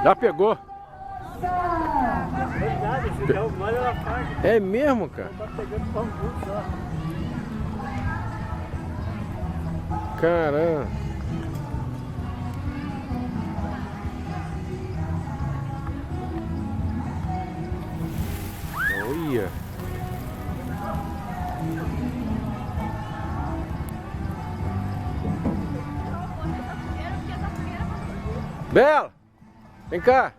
Já pegou? Verdade, se der o mole ela paga. É mesmo, cara? Tá pegando bambu só. Caramba. Olha. Bela, vem cá.